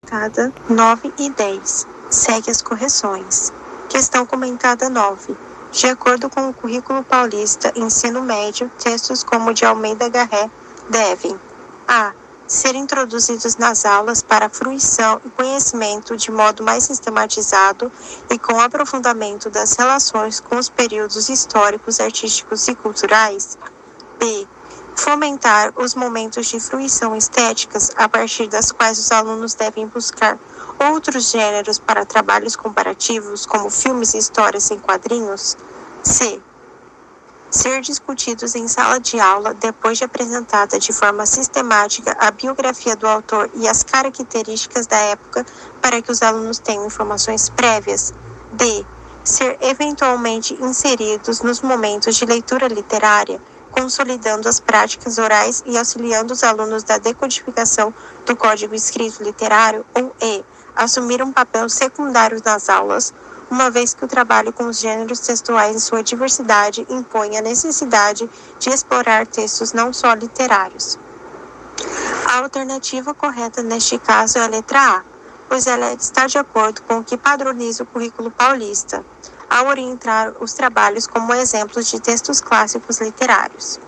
comentada 9 e 10. Segue as correções. Questão comentada 9. De acordo com o Currículo Paulista Ensino Médio, textos como o de Almeida Garré devem: a. Ser introduzidos nas aulas para fruição e conhecimento de modo mais sistematizado e com aprofundamento das relações com os períodos históricos, artísticos e culturais. B. Fomentar os momentos de fruição estéticas a partir das quais os alunos devem buscar outros gêneros para trabalhos comparativos, como filmes e histórias em quadrinhos. C. Ser discutidos em sala de aula depois de apresentada de forma sistemática a biografia do autor e as características da época para que os alunos tenham informações prévias. D. Ser eventualmente inseridos nos momentos de leitura literária, consolidando as práticas orais e auxiliando os alunos da decodificação do código escrito literário. Ou E. Assumir um papel secundário nas aulas, uma vez que o trabalho com os gêneros textuais em sua diversidade impõe a necessidade de explorar textos não só literários. A alternativa correta neste caso é a letra A, pois ela está de acordo com o que padroniza o Currículo Paulista, ao orientar os trabalhos como exemplos de textos clássicos literários.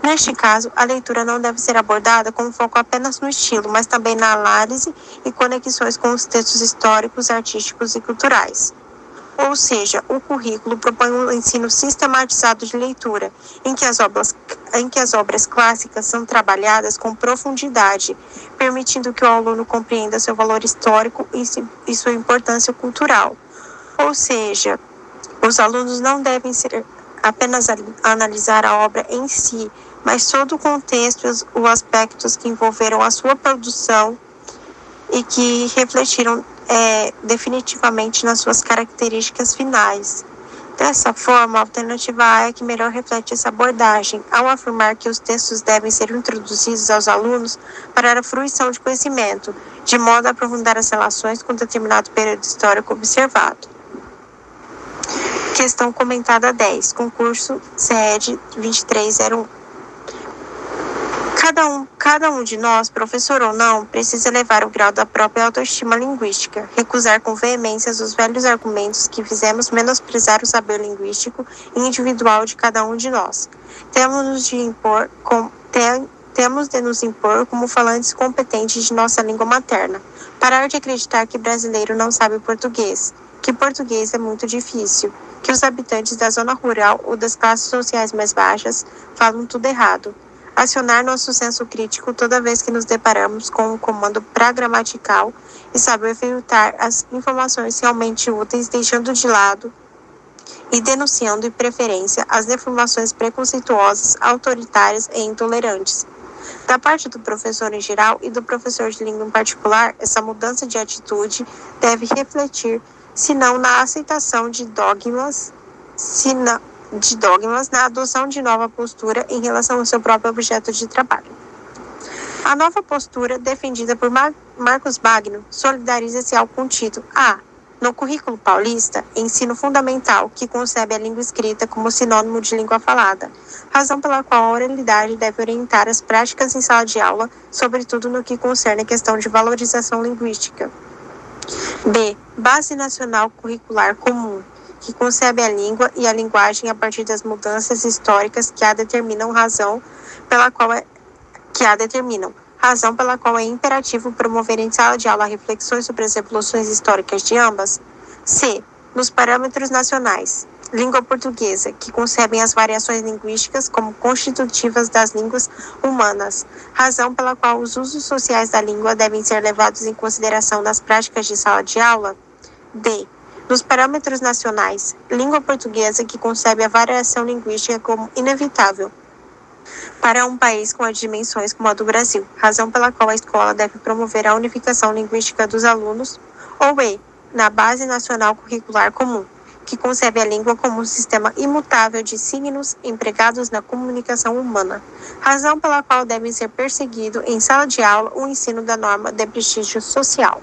Neste caso, a leitura não deve ser abordada com foco apenas no estilo, mas também na análise e conexões com os textos históricos, artísticos e culturais. Ou seja, o currículo propõe um ensino sistematizado de leitura, em que as obras clássicas são trabalhadas com profundidade, permitindo que o aluno compreenda seu valor histórico e sua importância cultural. Ou seja, os alunos não devem ser apenas analisar a obra em si, mas todo o contexto e os aspectos que envolveram a sua produção e que refletiram definitivamente nas suas características finais. Dessa forma, a alternativa A é que melhor reflete essa abordagem, ao afirmar que os textos devem ser introduzidos aos alunos para a fruição de conhecimento, de modo a aprofundar as relações com determinado período histórico observado. Questão comentada 10, concurso CED 2301. Cada um de nós, professor ou não, precisa elevar o grau da própria autoestima linguística, recusar com veemência os velhos argumentos que fizemos menosprezar o saber linguístico e individual de cada um de nós. Temos de nos impor como falantes competentes de nossa língua materna, parar de acreditar que brasileiro não sabe português, que português é muito difícil, que os habitantes da zona rural ou das classes sociais mais baixas falam tudo errado. Acionar nosso senso crítico toda vez que nos deparamos com um comando pragramatical e saber filtrar as informações realmente úteis, deixando de lado e denunciando em preferência as deformações preconceituosas, autoritárias e intolerantes. Da parte do professor em geral e do professor de língua em particular, essa mudança de atitude deve refletir, se não na aceitação de dogmas, na adoção de nova postura em relação ao seu próprio objeto de trabalho. A nova postura, defendida por Marcos Bagno, solidariza-se ao contido A. No Currículo Paulista, ensino fundamental, que concebe a língua escrita como sinônimo de língua falada, razão pela qual a oralidade deve orientar as práticas em sala de aula, sobretudo no que concerne a questão de valorização linguística. B. Base Nacional Curricular Comum, que concebe a língua e a linguagem a partir das mudanças históricas que a determinam, razão pela qual é imperativo promover em sala de aula reflexões sobre as evoluções históricas de ambas. C. Nos parâmetros nacionais, língua portuguesa, que concebem as variações linguísticas como constitutivas das línguas humanas, razão pela qual os usos sociais da língua devem ser levados em consideração nas práticas de sala de aula. D. Nos parâmetros nacionais, língua portuguesa, que concebe a variação linguística como inevitável para um país com as dimensões como a do Brasil, razão pela qual a escola deve promover a unificação linguística dos alunos. Ou E. Na Base Nacional Curricular Comum, que concebe a língua como um sistema imutável de signos empregados na comunicação humana, razão pela qual deve ser perseguido em sala de aula o ensino da norma de prestígio social.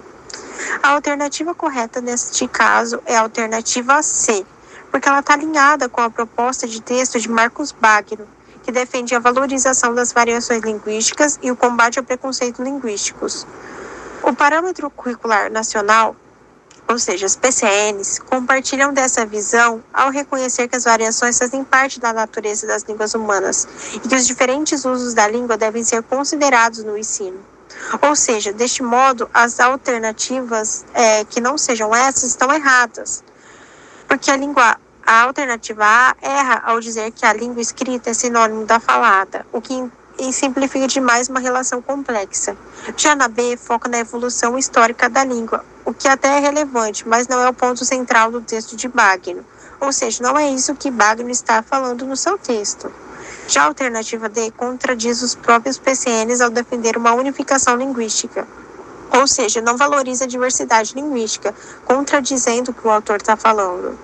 A alternativa correta neste caso é a alternativa C, porque ela está alinhada com a proposta de texto de Marcos Bagno, que defende a valorização das variações linguísticas e o combate ao preconceito linguísticos. O Parâmetro Curricular Nacional, ou seja, os PCNs, compartilham dessa visão ao reconhecer que as variações fazem parte da natureza das línguas humanas e que os diferentes usos da língua devem ser considerados no ensino. Ou seja, deste modo, as alternativas que não sejam essas estão erradas, porque a alternativa A erra ao dizer que a língua escrita é sinônimo da falada, o que simplifica demais uma relação complexa. Já na B, foca na evolução histórica da língua, o que até é relevante, mas não é o ponto central do texto de Bagno. Ou seja, não é isso que Bagno está falando no seu texto. Já a alternativa D contradiz os próprios PCNs ao defender uma unificação linguística. Ou seja, não valoriza a diversidade linguística, contradizendo o que o autor está falando.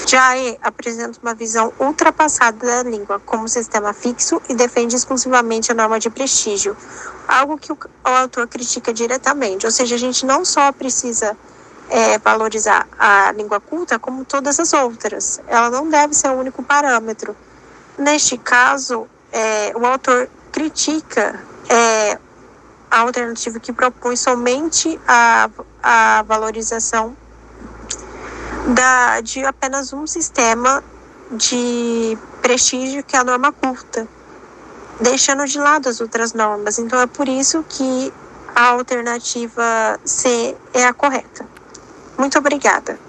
Já a E apresenta uma visão ultrapassada da língua como sistema fixo e defende exclusivamente a norma de prestígio, algo que o autor critica diretamente. Ou seja, a gente não só precisa valorizar a língua culta, como todas as outras. Ela não deve ser o único parâmetro. Neste caso, o autor critica a alternativa que propõe somente a valorização de apenas um sistema de prestígio, que é a norma culta, deixando de lado as outras normas. Então, é por isso que a alternativa C é a correta. Muito obrigada.